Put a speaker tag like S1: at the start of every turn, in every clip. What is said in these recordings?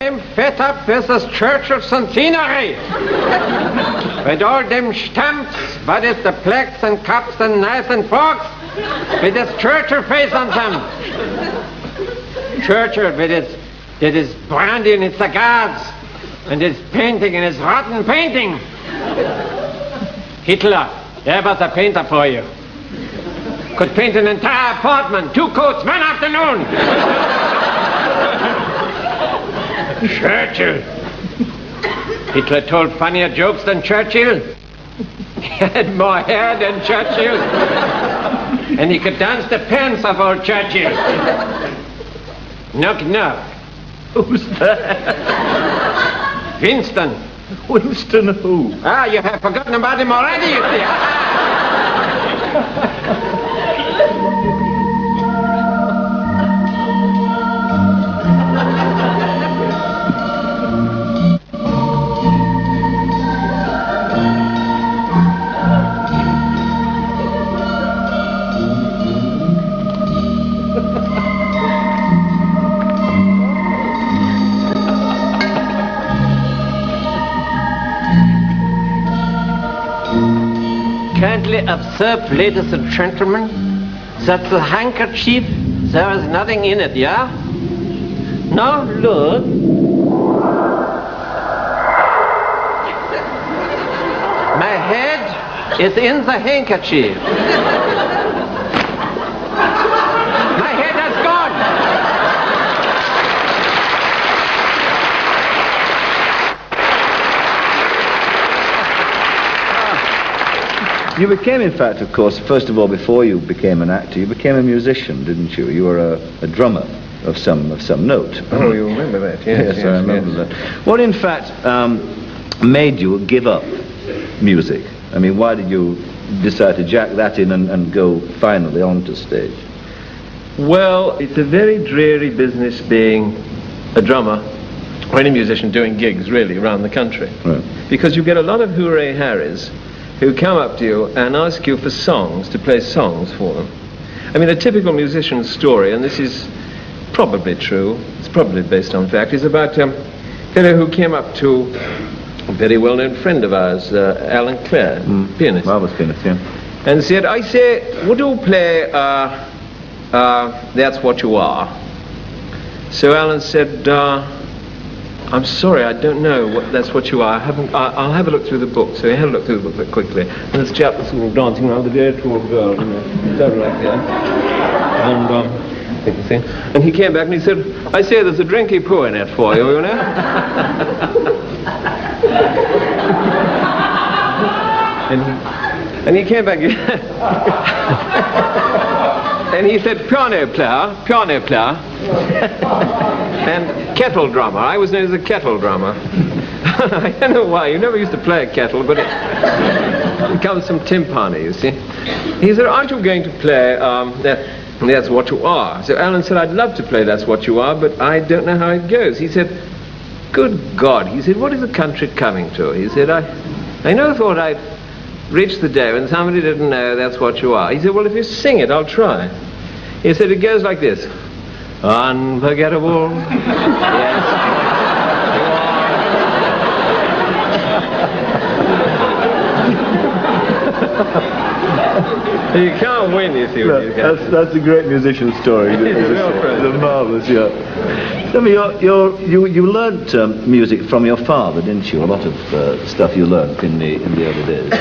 S1: I'm fed up with this Churchill centenary. With all them stamps, what is the plaques and cups and knives and forks, with his Churchill face on them. Churchill with his brandy and his cigars, and his painting and his rotten painting. Hitler, there was a painter for you. Could paint an entire apartment, 2 coats, 1 afternoon. Churchill. Hitler told funnier jokes than Churchill. He had more hair than Churchill. And he could dance the pants of old Churchill. Knock, knock.
S2: Who's there?
S1: Winston.
S2: Winston who?
S1: Ah, you have forgotten about him already, you see. Kindly observe, ladies and gentlemen, that the handkerchief, there is nothing in it, yeah? Now look. My head is in the handkerchief. My head has gone.
S2: You became, in fact, of course, first of all, before you became an actor, you became a musician, didn't you? You were a drummer of some note.
S1: Oh, you remember that? Yes,
S2: Yes, I remember that. What, in fact, made you give up music? I mean, why did you decide to jack that in and go finally onto stage?
S3: Well, it's a very dreary business being a drummer or any musician doing gigs, really, around the country.
S2: Right.
S3: Because you get a lot of hooray harrys who come up to you and ask you for songs, to play songs for them. I mean, a typical musician's story, and this is probably true, it's probably based on fact, is about a fellow who came up to a very well-known friend of ours, Alan Clare, pianist.
S2: Marvelous pianist, yeah.
S3: And said, I say, would you play That's What You Are? So Alan said, I'm sorry, I don't know what That's What You Are. I'll have a look through the book. So he had a look through the book very quickly. And this chap was sort of dancing around the very tall girl, you know, something like that. And he came back and he said, I say, there's a drinky poo in it for you, you know? and he came back and he said, piano player. And kettle drummer. I was known as a kettle drummer. I don't know why. You never used to play a kettle, but it comes from timpani, you see. He said, aren't you going to play That's What You Are? So Alan said, I'd love to play That's What You Are, but I don't know how it goes. He said, good God. He said, what is the country coming to? He said, I thought I'd reached the day when somebody didn't know That's What You Are. He said, well, if you sing it, I'll try. He said, it goes like this. Unforgettable. Yes. You can't win, you see.
S2: No, that's a great musician story. It's marvelous, yeah. Tell me, you learnt music from your father, didn't you? A lot of stuff you learnt in the early days.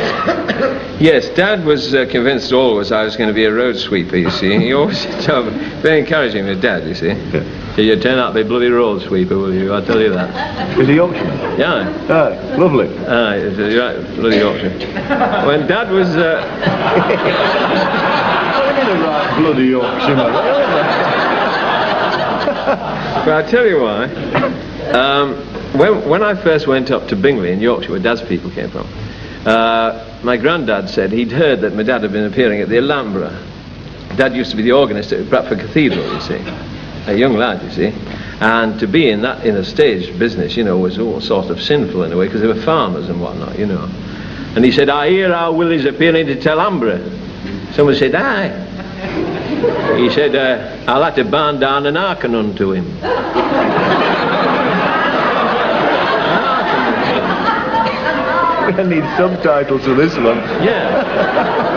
S3: Yes, Dad was convinced always I was going to be a road sweeper, you see. He always told me, very encouraging with Dad, you see. Okay. So you turn out to be a bloody road sweeper, will you? I'll tell you that.
S2: Was he Yorkshireman?
S3: Yeah.
S2: Ah, lovely.
S3: Ah, you're right, bloody Yorkshire. When Dad was...
S2: bloody Yorkshireman.
S3: But I'll tell you why. When I first went up to Bingley in Yorkshire, where Dad's people came from, my granddad said he'd heard that my dad had been appearing at the Alhambra. Dad used to be the organist at Bradford Cathedral, you see. A young lad, you see. And to be in a stage business, you know, was all sort of sinful in a way, because they were farmers and whatnot, you know. And he said, I hear how Willie's appearing at Alhambra. Someone said, aye. He said, I'll have to burn down an Arcanon to him.
S2: going to need subtitles for this one.
S3: Yeah.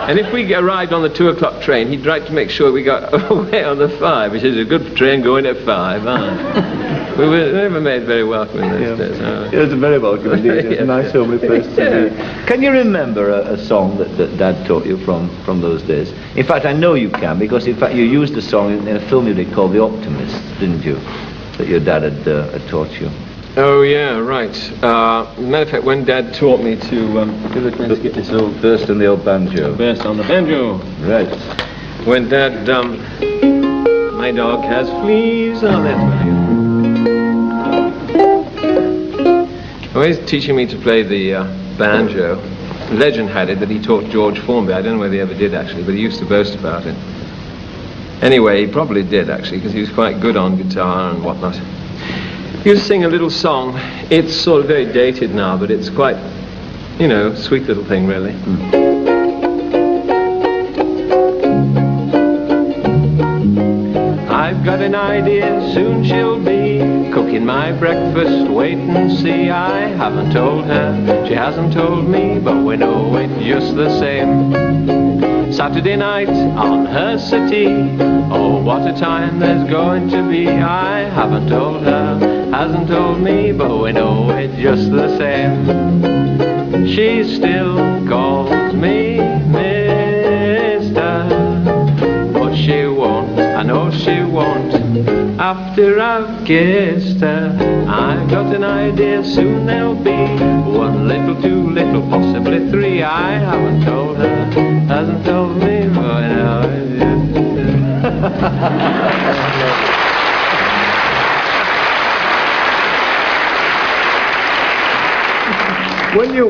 S3: And if we arrived on the 2 o'clock train, he'd write to make sure we got away on the 5. He says, a good train going at 5, We were never made very welcome in those days.
S2: It's very welcome indeed. It's a nice homely place to be. Can you remember a song that Dad taught you from those days? In fact, I know you can, because in fact you used the song in a film you did called The Optimist, didn't you? That your dad had taught you.
S3: Oh, yeah, right. Matter of fact, when Dad taught me to get this old
S2: Burst on the old banjo.
S3: burst on the banjo.
S2: Right.
S3: When Dad, my dog has fleas. Oh, that's funny. When he's teaching me to play the banjo, legend had it that he taught George Formby. I don't know whether he ever did, actually, but he used to boast about it. Anyway, he probably did, actually, because he was quite good on guitar and whatnot. He used to sing a little song. It's sort of very dated now, but it's quite, you know, sweet little thing, really. I've got an idea, soon she'll be cooking my breakfast, wait and see. I haven't told her, she hasn't told me, but we know it just the same. Saturday night on her city, oh what a time there's going to be. I haven't told her, hasn't told me, but we know it just the same. She still calls me mister, but she won't, I know she won't, after I've kissed her. I've got an idea, soon there'll be 1 little, 2 little, possibly 3. I haven't told her, hasn't told me, but I know it just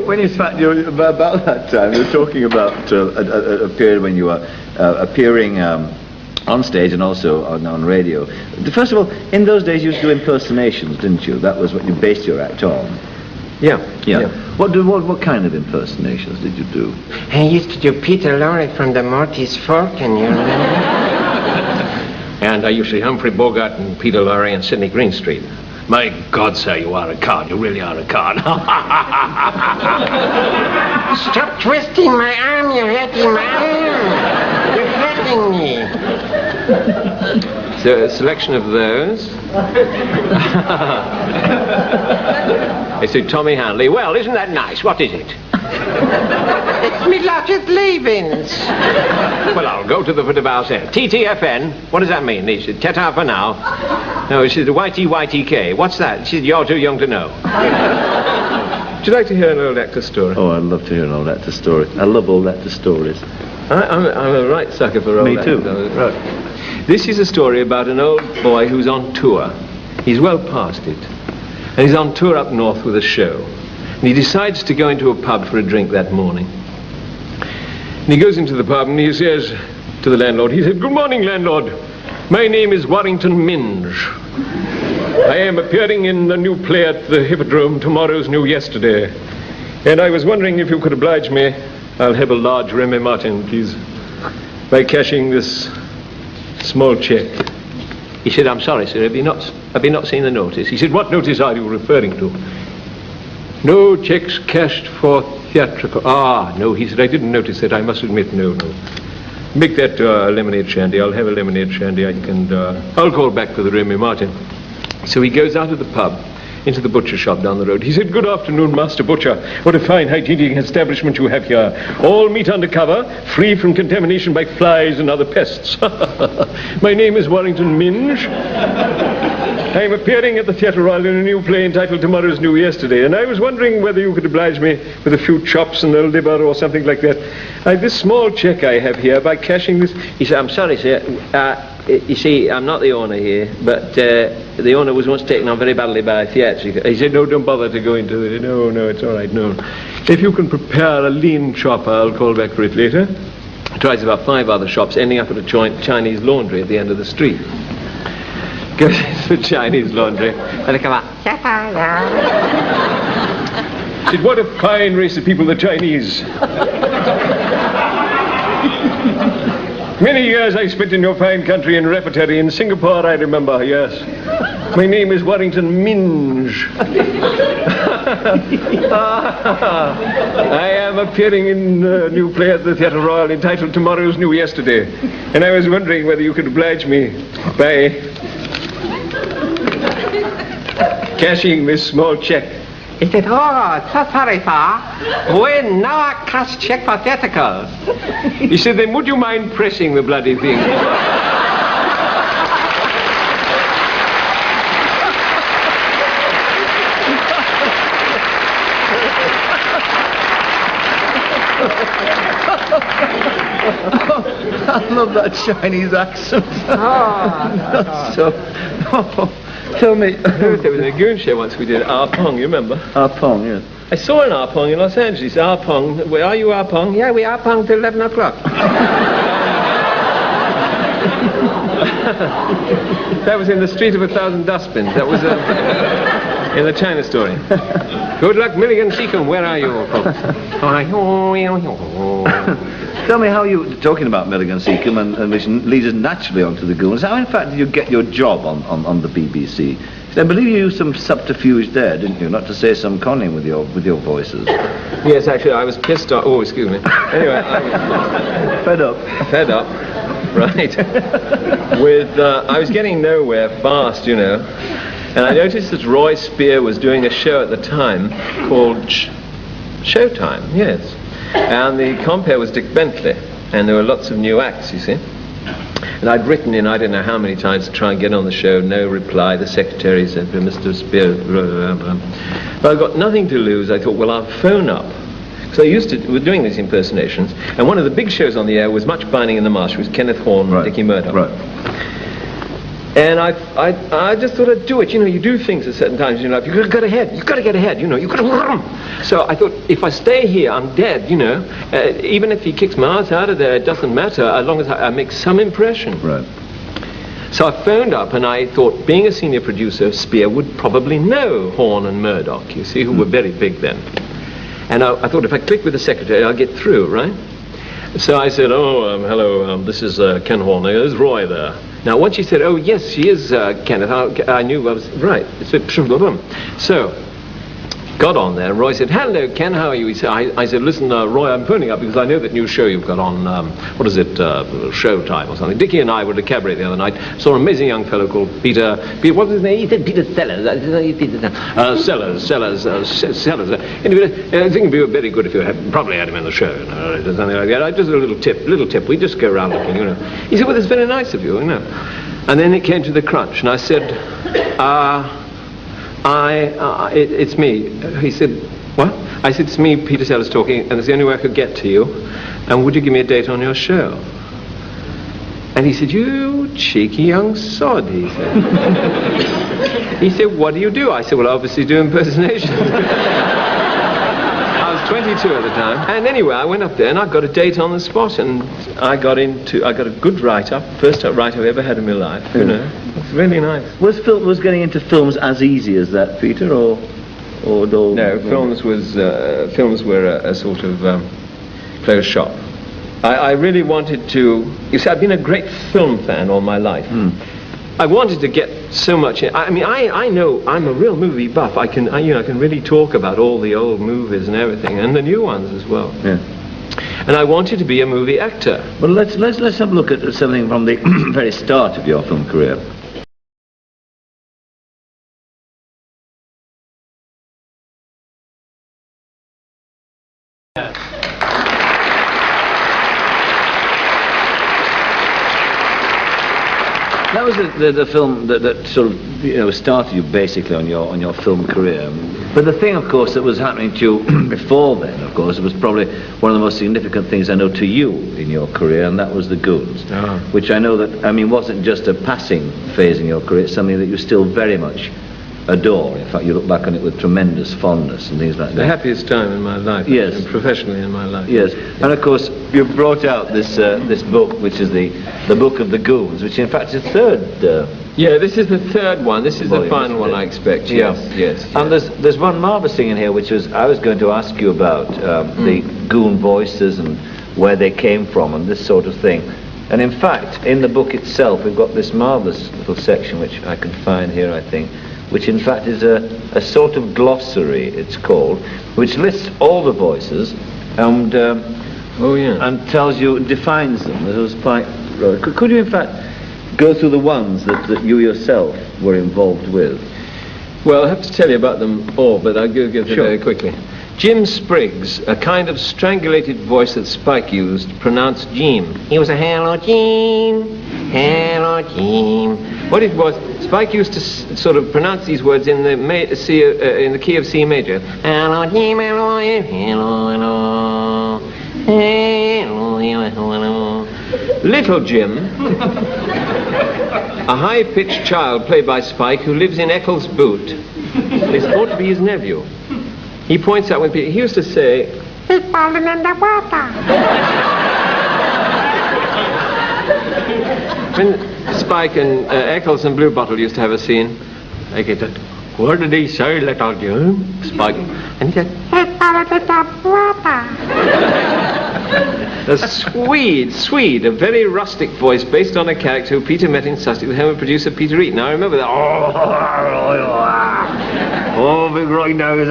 S2: When in fact, about that time, you were talking about a period when you were appearing on stage and also on radio. First of all, in those days you used to do impersonations, didn't you? That was what you based your act on.
S3: Yeah.
S2: What kind of impersonations did you do?
S1: I used to do Peter Lorre from the Morty's Falcon, you remember?
S3: And I used to Humphrey Bogart and Peter Lorre and Sidney Greenstreet. My God, sir, you are a card. You really are a card.
S1: Stop twisting my arm, you're hurting my arm. You're hurting me.
S3: So a selection of those. I said, Tommy Hanley. Well, isn't that nice? What is it?
S1: It's me lodger's leavings.
S3: Well, I'll go to the foot of our set. TTFN. What does that mean? He said, Teta for now. No, she said, YTYTK. What's that? She said, you're too young to know. Would you like to hear an old actor story?
S2: Oh, I'd love to hear an old actor story. I love old actor stories.
S3: I'm a right sucker for old actors.
S2: Me too. Right.
S3: This is a story about an old boy who's on tour. He's well past it. And he's on tour up north with a show. And he decides to go into a pub for a drink that morning. And he goes into the pub and he says to the landlord, he said, good morning, landlord. My name is Warrington Minge. I am appearing in the new play at the Hippodrome, Tomorrow's New Yesterday. And I was wondering if you could oblige me. I'll have a large Remy Martin, please, by cashing this small check. He said, I'm sorry, sir, I've been not seeing the notice. He said, what notice are you referring to? No checks cashed for theatrical. Ah, no, he said, I didn't notice that. I must admit, no. Make that lemonade shandy. I'll have a lemonade shandy. I'll call back for the Remy Martin. So he goes out of the pub into the butcher shop down the road. He said, good afternoon, Master Butcher. What a fine hygienic establishment you have here. All meat under cover, free from contamination by flies and other pests. My name is Warrington Minge. I am appearing at the Theatre Royal in a new play entitled Tomorrow's New Yesterday, and I was wondering whether you could oblige me with a few chops and a liver or something like that. This small cheque I have here, by cashing this... He said, I'm sorry, sir. You see, I'm not the owner here, but the owner was once taken on very badly by a theatrical. He said, no, don't bother to go into it. No, it's all right, no. If you can prepare a lean chopper, I'll call back for it later. He tries about 5 other shops, ending up at a Chinese laundry at the end of the street. Goes into the Chinese laundry, and they come out. Said, what a fine race of people, the Chinese. Many years I spent in your fine country in repertory. In Singapore, I remember, yes. My name is Warrington Minge. I am appearing in a new play at the Theatre Royal entitled Tomorrow's New Yesterday. And I was wondering whether you could oblige me by cashing this small check.
S1: He said, oh, so sorry, sir. We never cash check for theatricals.
S3: He said, then would you mind pressing the bloody thing?
S2: I love that Chinese accent. Tell me.
S3: There was a goon show once we did, Arpong, you remember?
S2: Arpong, yes.
S3: I saw an Arpong in Los Angeles. Arpong, where are you, Arpong? Yeah, we Arpong till 11 o'clock. That was in the Street of 1,000 Dustbins. That was in the China story. Good luck, Milligan Seacombe. Where are you, folks?
S2: Tell me how you, talking about Milligan Seacombe, and which leads us naturally onto the Goons, how in fact did you get your job on the BBC? I believe you used some subterfuge there, didn't you? Not to say some conning with your voices.
S3: Yes, actually, I was pissed off. Oh, excuse me. Anyway,
S2: Fed up.
S3: Fed up, right. I was getting nowhere fast, you know. And I noticed that Roy Spear was doing a show at the time called Showtime, yes. And the compere was Dick Bentley. And there were lots of new acts, you see. And I'd written in I don't know how many times to try and get on the show, no reply. The secretary said, Mr. Spear, but I've got nothing to lose. I thought, well, I'll phone up. So I was doing these impersonations, and one of the big shows on the air was Much Binding in the Marsh. It was Kenneth Horne and Dickie Murdoch.
S2: Right.
S3: And I just thought I'd do it. You know, you do things at certain times in your life. You've got to get ahead. You've got to get ahead, you know. You've got to... So I thought, if I stay here, I'm dead, you know. Even if he kicks my ass out of there, it doesn't matter, as long as I make some impression.
S2: Right.
S3: So I phoned up, and I thought, being a senior producer, Spear would probably know Horne and Murdoch, you see, who were very big then. And I thought, if I click with the secretary, I'll get through, right? So I said, hello, this is Ken Horne. There's Roy there. Now, once she said, oh, yes, she is Kenneth, I knew I was right. So, got on there. Roy said, hello, Ken, how are you? He said, I said, listen, Roy, I'm phoning up because I know that new show you've got on, what is it, Showtime or something. Dickie and I were at a cabaret the other night, saw an amazing young fellow called Peter, what was his name? He said Peter Sellers. Sellers. I think it'd be very good if you probably had him in the show, you know, or something like that. Just a little tip. We just go around looking, you know. He said, well, it's very nice of you, you know. And then it came to the crunch, and I said, it's me. He said, what? I said, it's me, Peter Sellers talking, and it's the only way I could get to you. And would you give me a date on your show? And he said, you cheeky young sod, he said. He said, what do you do? I said, well, obviously do impersonations. I was 22 at the time. And anyway, I went up there and I got a date on the spot, and I got a good write-up, first write-up I've ever had in my life, you know. It's really nice.
S2: Was getting into films as easy as that, Peter, or
S3: no, films were a sort of closed shop. I really wanted to, you see, I've been a great film fan all my life. I wanted to get so much in. I mean, I know I'm a real movie buff. I can really talk about all the old movies and everything, and the new ones as well.
S2: Yeah.
S3: And I wanted to be a movie actor.
S2: Well, let's have a look at something from the very start of your film career. That was the film that sort of, you know, started you basically on your film career. But the thing, of course, that was happening to you before then, of course, it was probably one of the most significant things I know to you in your career, and that was the Goons, which I know that, I mean, wasn't just a passing phase in your career. It's something that you still very much adore. In fact, you look back on it with tremendous fondness and things like that.
S3: The happiest time in my life.
S2: Yes.
S3: And professionally in my life.
S2: Yes. And of course, you've brought out this book, which is the Book of the Goons, which in fact is the third.
S3: Yeah, this is the third one. This is the final one, I expect. Yes.
S2: And there's one marvellous thing in here, which I was going to ask you about the Goon voices and where they came from and this sort of thing. And in fact, in the book itself, we've got this marvellous little section, which I can find here, I think, which in fact is a sort of glossary, it's called, which lists all the voices and and tells you, defines them. It was quite. Could you in fact go through the ones that you yourself were involved with?
S3: Well, I have to tell you about them all, but I'll go through very quickly. Jim Spriggs, a kind of strangulated voice that Spike used, pronounced Jim. He was a hello Jim, hello Jim. What it was, Spike used to sort of pronounce these words in the in the key of C major. Hello Jim, hello, hello, hello, hello, hello, hello. Little Jim, a high-pitched child played by Spike who lives in Eccles Boot, is thought to be his nephew. He points out when people... He used to say... He's falling in the water. When Spike and Eccles and Bluebottle used to have a scene, they get it. What did he say, little Jim? Spike. And he said... He's falling in the water. A Swede, a very rustic voice based on a character who Peter met in Sussex with Herman producer Peter Eaton. I remember that. Oh, big right nose.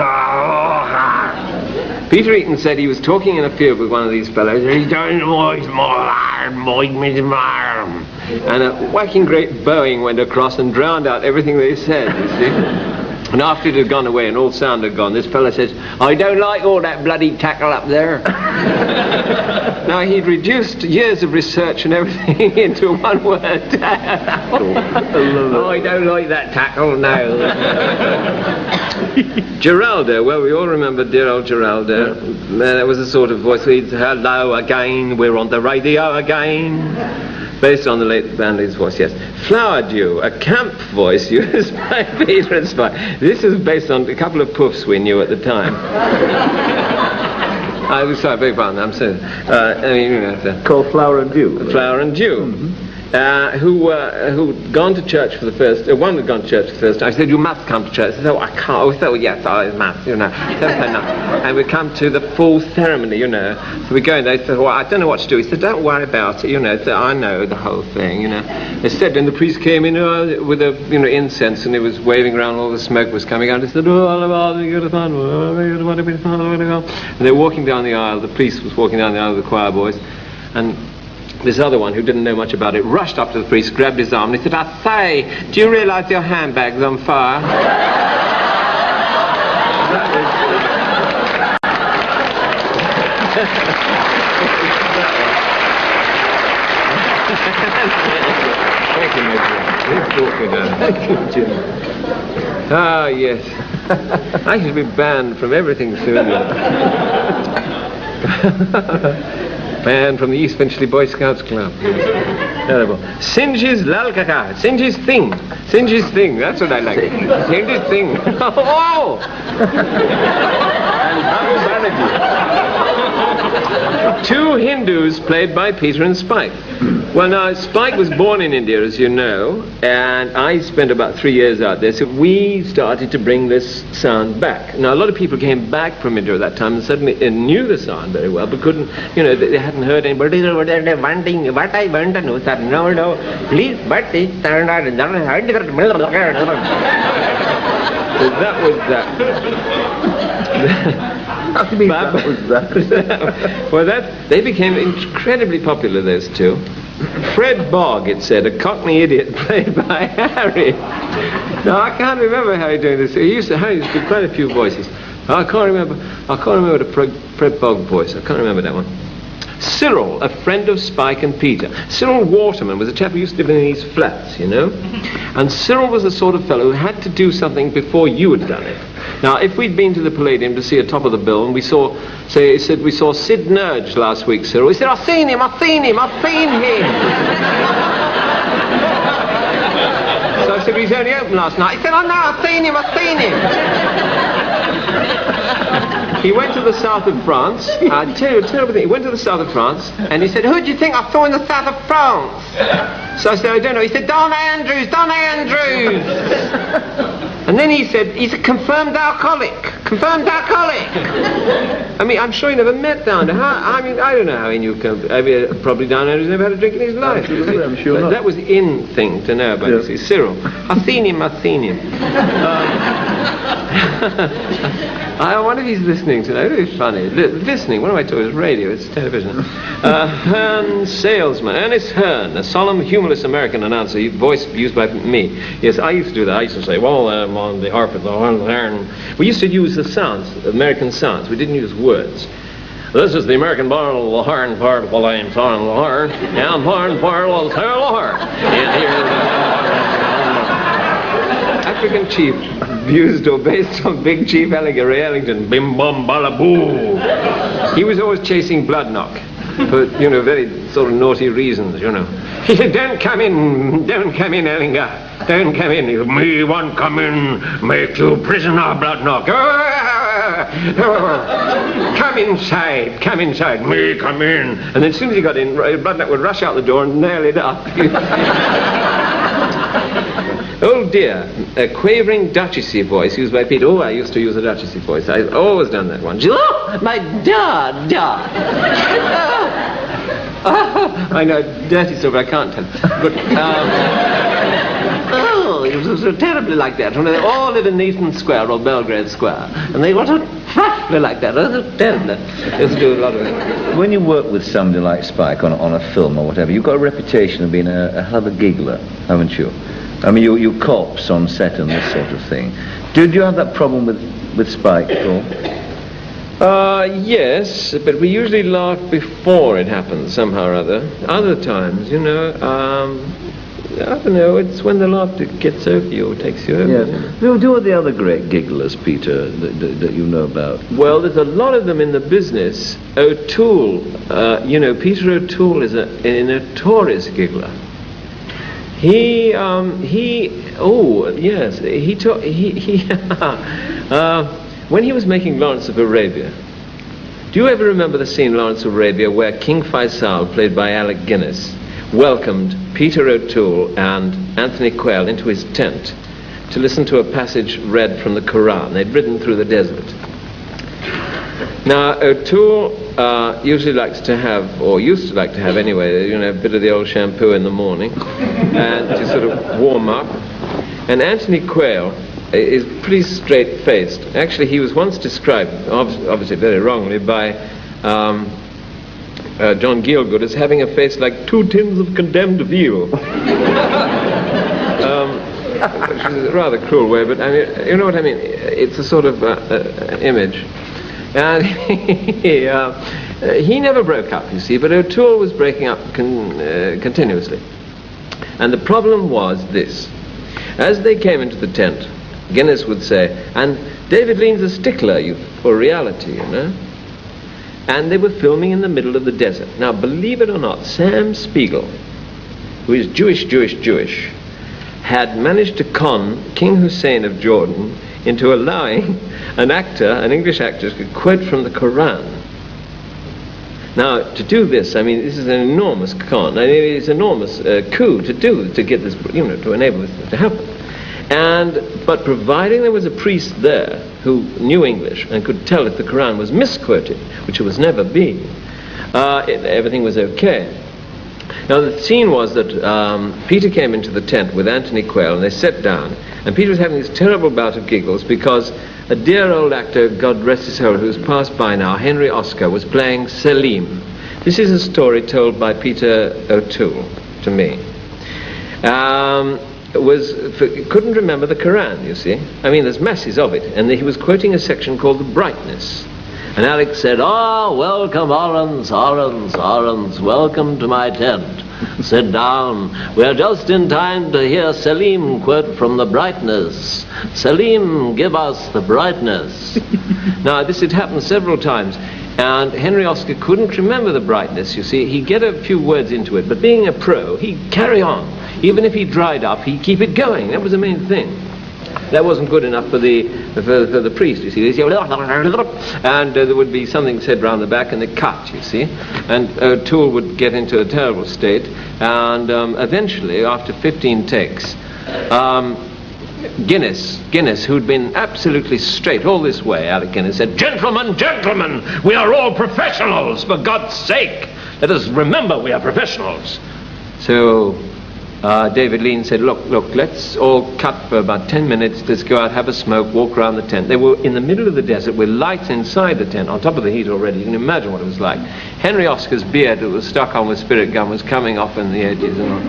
S3: Peter Eaton said he was talking in a field with one of these fellows. And he turned the voice more and a whacking great bowing went across and drowned out everything they said, you see. And after it had gone away and all sound had gone, this fellow says, I don't like all that bloody tackle up there. Now, he'd reduced years of research and everything into one word. Oh, I don't like that tackle, no. Geraldo, well, we all remember dear old Geraldo. That was a sort of voice, hello again, we're on the radio again. Based on the late Bandle's voice, yes. Flower Dew, a camp voice used by Peter and Spike. This is based on a couple of puffs we knew at the time. I was sorry, beg pardon, I'm saying.
S2: Called Flower and Dew.
S3: Flower and Dew. Mm-hmm. Who'd gone to church for the first... one had gone to church for the first time. I said, you must come to church. I said, oh, I can't. I said, oh, yes, I must, you know. And we come to the full ceremony, you know. So we go in there. He said, well, I don't know what to do. He said, don't worry about it, you know. So I know the whole thing, you know. They said, and the priest came in with a, incense, and he was waving around, all the smoke was coming out. He said, and they're walking down the aisle. The priest was walking down the aisle with the choir boys. And this other one, who didn't know much about it, rushed up to the priest, grabbed his arm, and he said, I say, do you realise your handbag's on fire? Thank you, Jim. Ah, yes. I should be banned from everything soon. Banned from the East Finchley Boy Scouts Club. Yes. Terrible. Singe's lalkaka. Singe's thing. Singe's thing. That's what I like. Singe's thing. Oh! And two Hindus played by Peter and Spike. Well, now, Spike was born in India, as you know, and I spent about 3 years out there, so we started to bring this sound back. Now, a lot of people came back from India at that time and suddenly knew the sound very well, but couldn't, they hadn't heard anybody. What I want to know, sir, no, please, but it's so that was that.
S2: What do you mean that was that?
S3: Well, they became incredibly popular, those two. Fred Bogg, it said, a Cockney idiot played by Harry. Now, I can't remember Harry doing this. Harry used to do quite a few voices. I can't remember the Fred Bogg voice. I can't remember that one. Cyril, a friend of Spike and Peter. Cyril Waterman was a chap who used to live in these flats, And Cyril was the sort of fellow who had to do something before you had done it. Now, if we'd been to the Palladium to see a top of the bill, and we saw Sid Nerge last week, Cyril. He said, I've seen him. So I said, he's only open last night. He said, oh no, I've seen him. He went to the south of France. I tell you a terrible thing. He went to the south of France, and he said, who do you think I saw in the south of France? So I said, I don't know. He said, Don Andrews. And then he said, he's a confirmed alcoholic. Confirmed alcoholic. I mean, I'm sure he never met Downer. I mean, I don't know how he knew. Probably Downer has never had a drink in his life.
S2: I'm sure not.
S3: That was the in thing to know about, you see. Cyril. I've seen him. I wonder if he's listening tonight. It's funny. Listening. What am I talking? It's radio. It's television. Hearn salesman. Ernest Hearn, a solemn, humorless American announcer, voice used by me. Yes, I used to do that. I used to say, well, on behalf of the Hearn. We used to use the sounds, American sounds. We didn't use words. This is the American bar of the Hearn part of the lane, on the Hearn. And Hearn part of the Hearn. And here African chief, used or based on Big Chief Ray Ellington, bim bum balaboo. He was always chasing Bloodknock for, you know, very sort of naughty reasons, you know. He said, don't come in, Ellinger. Don't come in. Me won't come in, make you prisoner, Bloodknock. Come inside, me come in. And then as soon as he got in, Bloodknock would rush out the door and nail it up. Oh dear, a quavering duchessy voice used by Peter. Oh, I used to use a duchessy voice. I've always done that one. Oh, my dad. I know, dirty stuff, I can't tell. But, it was so terribly like that. They all live in Eaton Square or Belgrade Square. And they were so terribly like that. So terribly. They used to do a lot of it.
S2: When you work with somebody like Spike on a film or whatever, you've got a reputation of being a hell of a giggler, haven't you? I mean, you corpse on set and this sort of thing. Did you have that problem with Spike at all?
S3: Yes, but we usually laugh before it happens somehow or other. Other times, you know, I don't know, it's when the laughter gets over you or takes you over.
S2: Yes. Who are the other great gigglers, Peter, that you know about?
S3: Well, there's a lot of them in the business. O'Toole, you know, Peter O'Toole is a notorious giggler. When he was making Lawrence of Arabia, do you ever remember the scene, Lawrence of Arabia, where King Faisal, played by Alec Guinness, welcomed Peter O'Toole and Anthony Quayle into his tent to listen to a passage read from the Quran? They'd ridden through the desert. Now, O'Toole usually likes to have, or used to like to have anyway, you know, a bit of the old shampoo in the morning, and to sort of warm up. And Anthony Quayle is pretty straight-faced. Actually, he was once described, obviously very wrongly, by John Gielgud as having a face like 2 tins of condemned veal. Which is a rather cruel way, but I mean, you know what I mean? It's a sort of image. And he never broke up, you see, but O'Toole was breaking up continuously. And the problem was this. As they came into the tent, Guinness would say, and David Lean's a stickler for reality, you know. And they were filming in the middle of the desert. Now, believe it or not, Sam Spiegel, who is Jewish, had managed to con King Hussein of Jordan into allowing an English actor, to quote from the Quran. Now, to do this, I mean, this is an enormous con. I mean, it's an enormous coup to get this, you know, to enable this to happen. But providing there was a priest there who knew English and could tell if the Quran was misquoted, which it was never been, everything was okay. Now, the scene was that Peter came into the tent with Anthony Quayle, and they sat down, and Peter was having this terrible bout of giggles because a dear old actor, God rest his soul, who's passed by now, Henry Oscar, was playing Selim. This is a story told by Peter O'Toole to me. Couldn't remember the Quran, you see. I mean, there's masses of it, and he was quoting a section called The Brightness. And Alex said, welcome, Orans, welcome to my tent. Sit down. We're just in time to hear Selim quote from The Brightness. Selim, give us the brightness. Now, this had happened several times, and Henry Oscar couldn't remember The Brightness, you see. He'd get a few words into it, but being a pro, he'd carry on. Even if he dried up, he'd keep it going. That was the main thing. That wasn't good enough for the priest, you see. And there would be something said round the back, and they cut, you see. And O'Toole would get into a terrible state, and eventually, after 15 takes, Guinness, who'd been absolutely straight all this way, Alec Guinness said, "Gentlemen, gentlemen, we are all professionals, for God's sake. Let us remember we are professionals." So David Lean said, look, let's all cut for about 10 minutes, let's go out, have a smoke, walk around the tent. They were in the middle of the desert with lights inside the tent, on top of the heat already. You can imagine what it was like. Henry Oscar's beard that was stuck on with spirit gum was coming off in the edges and all.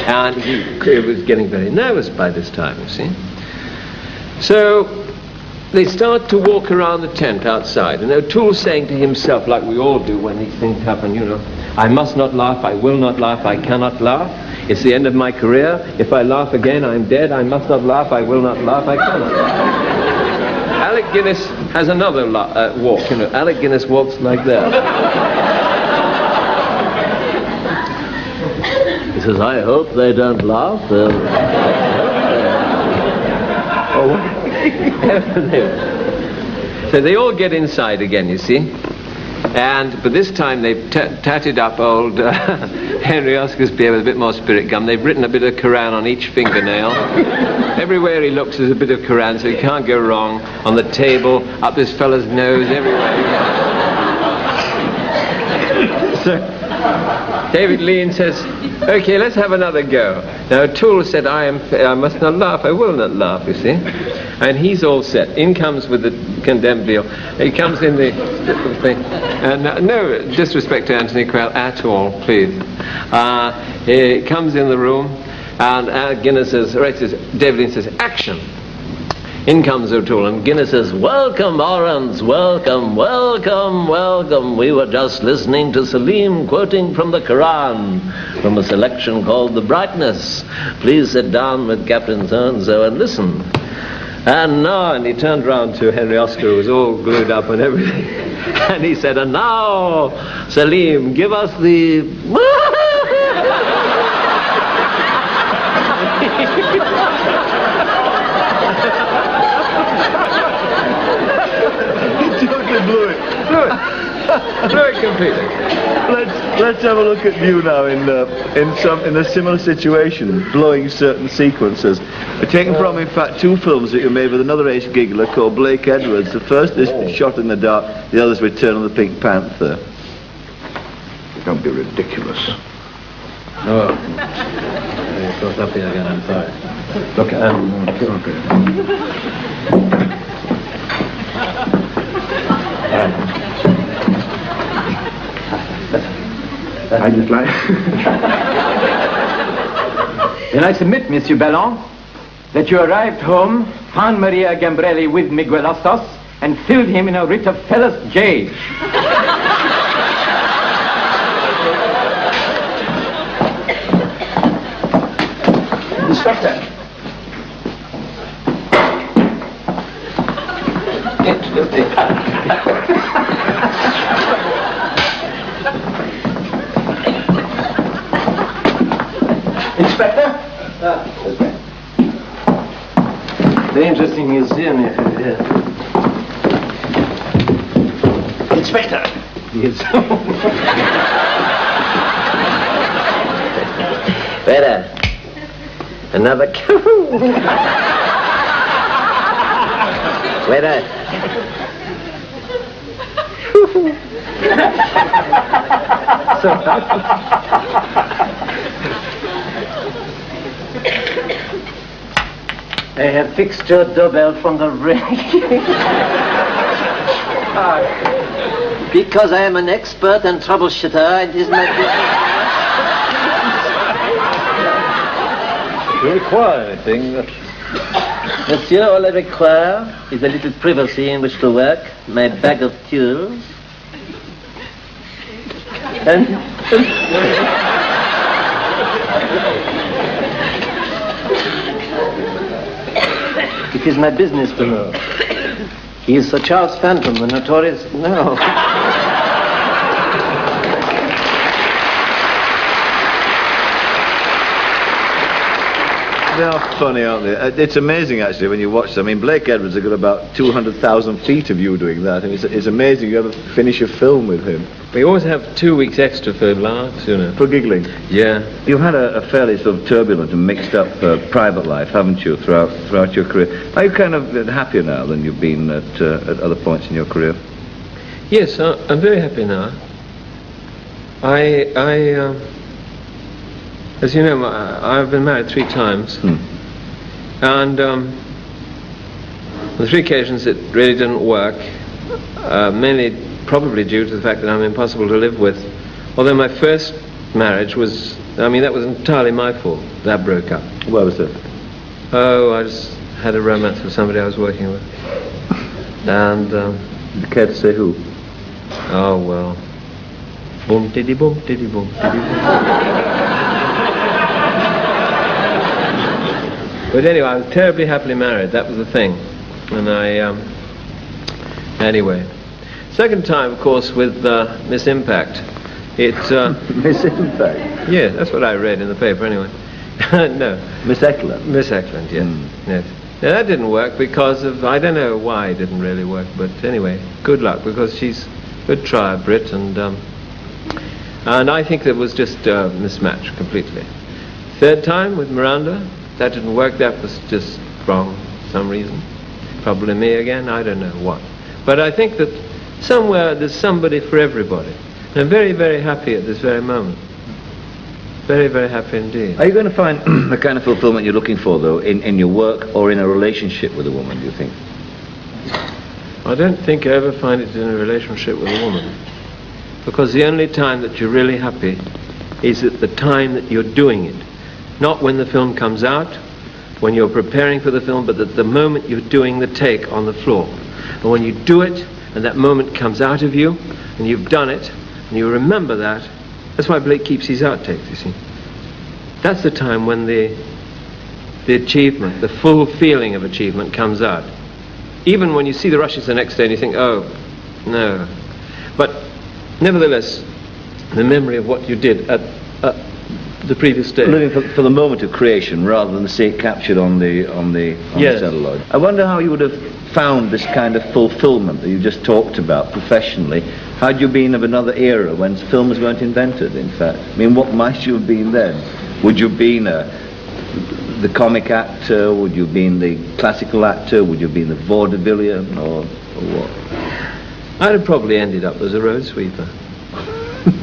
S3: And he was getting very nervous by this time, you see. So they start to walk around the tent outside, and O'Toole's saying to himself, like we all do when these things happen, you know, "I must not laugh, I will not laugh, I cannot laugh. It's the end of my career. If I laugh again, I'm dead. I must not laugh, I will not laugh, I cannot laugh." Alec Guinness has another walk, you know. Alec Guinness walks like that. He says, "I hope they don't laugh." So they all get inside again, you see. But this time they've tatted up old Henry Oscar's beard with a bit more spirit gum. They've written a bit of Quran on each fingernail. Everywhere he looks there's a bit of Quran, so he can't go wrong. On the table, up this fella's nose, everywhere. So David Lean says, "Okay, let's have another go." Now O'Toole said, I must not laugh, I will not laugh, you see. And he's all set. In comes with the condemned veal. He comes in the thing. And no disrespect to Anthony Quayle at all, please. He comes in the room, and Guinness says, David Lean says, "Action." In comes O'Toole, and Guinness says, "Welcome, Orange, welcome, welcome, welcome. We were just listening to Salim quoting from the Quran, from a selection called The Brightness. Please sit down with Captain so-and-so and listen." And now, and he turned round to Henry Oscar, who was all glued up and everything, and he said, "And now, Salim, give us the..."
S2: Blew it
S3: completely.
S2: Let's have a look at you now in a similar situation, blowing certain sequences. Taken from, in fact, two films that you made with another ace giggler called Blake Edwards. The first is Shot in the Dark, the other is Return of the Pink Panther.
S4: Don't be ridiculous.
S3: No. It's not up here again, I'm sorry. Look,
S4: I just like...
S5: Then I submit, Monsieur Ballon, that you arrived home, found Maria Gambrelli with Miguel Ostos, and filled him in a writ of Fellas J.
S4: Inspector! Inspector?
S5: Okay. The interesting museum, if you hear.
S4: Inspector!
S5: Yes.
S3: Better. Another Waiter.
S5: I have fixed your doorbell from the ring.
S6: Because I am an expert and troubleshooter, it is my business.
S2: Do you require anything?
S6: Monsieur, all I require is a little privacy in which to work, my bag of tools, and... It is my business to know. He is Sir Charles Phantom, the notorious... No.
S2: They are funny, aren't they? It's amazing, actually, when you watch them. I mean, Blake Edwards has got about 200,000 feet of you doing that. I mean, it's amazing you ever finish a film with him.
S3: We always have 2 weeks extra for laughs, you know.
S2: For giggling.
S3: Yeah.
S2: You've had a fairly sort of turbulent and mixed up private life, haven't you, throughout your career? Are you kind of happier now than you've been at other points in your career?
S3: Yes, I'm very happy now. As you know, I've been married 3 times, and on the 3 occasions it really didn't work, mainly probably due to the fact that I'm impossible to live with. Although my first marriage was, that was entirely my fault. That broke up.
S2: Where was it?
S3: Oh, I just had a romance with somebody I was working with. And,
S2: you care to say who?
S3: Oh, well. Boom, diddy, boom, diddy, boom, diddy, boom. But anyway, I was terribly happily married. That was the thing. And anyway. Second time, of course, with Miss Impact. It's...
S2: Miss Impact?
S3: Yeah, that's what I read in the paper anyway. No.
S2: Miss Eklund?
S3: Miss Eklund, yes. Yes. Now, that didn't work because of... I don't know why it didn't really work, but anyway, good luck, because she's a good try, Brit, and I think that was just a mismatch completely. Third time with Miranda. That didn't work. That was just wrong for some reason. Probably me again. I don't know what. But I think that somewhere there's somebody for everybody. And I'm very, very happy at this very moment. Very, very happy indeed.
S2: Are you going to find the kind of fulfillment you're looking for, though, in your work or in a relationship with a woman, do you think?
S3: I don't think I ever find it in a relationship with a woman. Because the only time that you're really happy is at the time that you're doing it. Not when the film comes out, when you're preparing for the film, but at the moment you're doing the take on the floor. And when you do it, and that moment comes out of you, and you've done it, and you remember that, that's why Blake keeps his outtakes, you see. That's the time when the achievement, the full feeling of achievement comes out. Even when you see the rushes the next day and you think, oh, no. But nevertheless, the memory of what you did at the previous day.
S2: Living for the moment of creation rather than see it captured on the
S3: Yes.
S2: celluloid. I wonder how you would have found this kind of fulfillment that you just talked about professionally. Had you been of another era when films weren't invented, in fact? I mean, what might you have been then? Would you have been the comic actor? Would you have been the classical actor? Would you have been the vaudevillian or what?
S3: I'd have probably ended up as a road sweeper,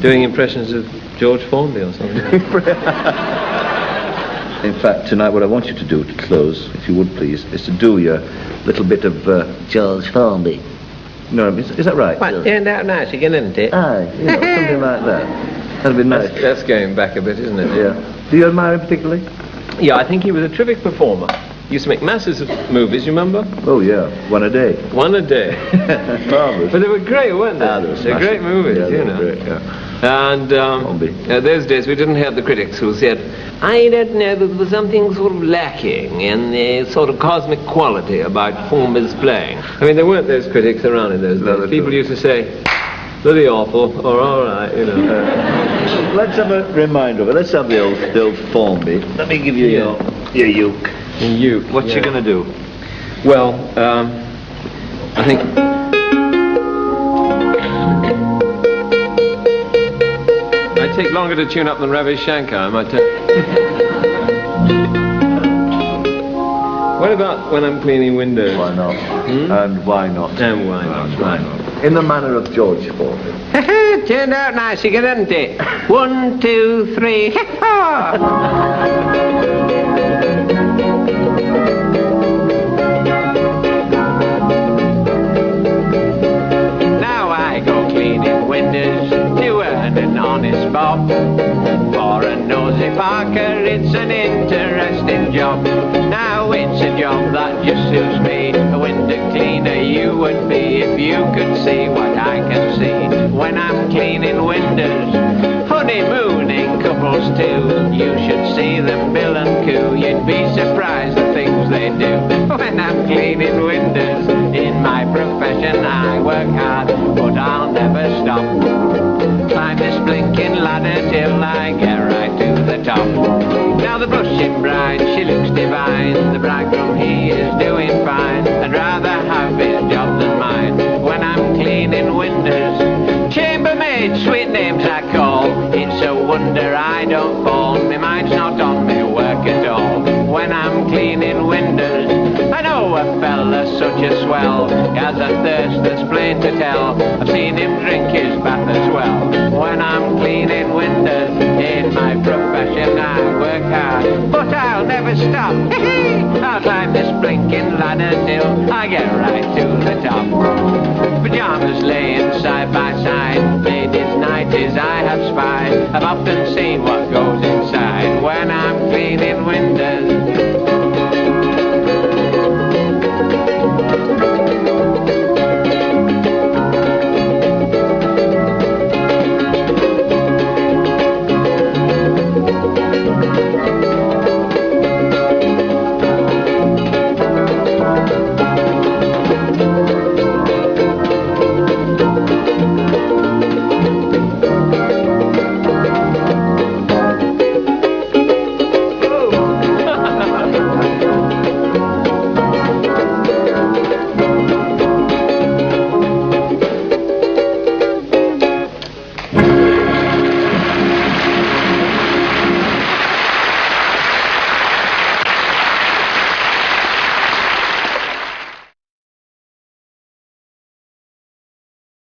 S3: doing impressions of George Formby or something.
S2: In fact, tonight what I want you to do to close, if you would please, is to do your little bit of George Formby. No, is that right?
S6: Well, turned out nice again, isn't it?
S2: Aye, something like that. That'd be nice.
S3: That's going back a bit, isn't it?
S2: Yeah. Do you admire him particularly?
S3: Yeah, I think he was a terrific performer. He used to make masses of movies, you remember?
S2: Oh, yeah. One a day.
S3: One a day.
S2: Marvellous.
S3: But they were great, weren't they?
S2: They're
S3: great movies,
S2: yeah,
S3: you know.
S2: Great, yeah.
S3: And those days we didn't have the critics who said, I don't know, there was something sort of lacking in the sort of cosmic quality about Formby's playing. I mean, there weren't those critics around in those days. People used to say, bloody awful, or all right, you know.
S2: Let's have a reminder of it. Let's have the old Formby. Let me give you your uke.
S3: Uke.
S2: What's you going to do?
S3: Well, I think... I take longer to tune up than Ravi Shankar, I might tell. What about when I'm cleaning windows?
S2: Why not? And why not?
S3: And why not?
S2: Why not? In the manner of George Formby.
S1: Turned out nice again, didn't it? 1, 2, 3, Now I go cleaning windows to earn an honest bob. For a nosy Parker, it's an interesting job. Now it's a job that just suits me. A window cleaner you would be if you could see what I can see when I'm cleaning windows. Honeymooning couples too, you should see them bill and coo. You'd be surprised the things they do when I'm cleaning windows. In my profession I work hard, but I'll never stop. Climb this blinking ladder till I get right to the top. Now the blushing bride, she looks divine. The bridegroom, he is doing fine. I'd rather have his job than mine. When I'm cleaning windows, chambermaid, sweet names I call. It's a wonder I don't fall. My mind's not on me work at all. When I'm cleaning windows, I know a fella such a swell. He has a thirst that's plain to tell. I've seen him drink his bath as well. When I'm cleaning windows, in my profession I work hard, but I'll never stop. I'll climb this blinking ladder till I get right to the top. Pyjamas laying side by side, ladies' nighties I have spied. I've often seen what goes in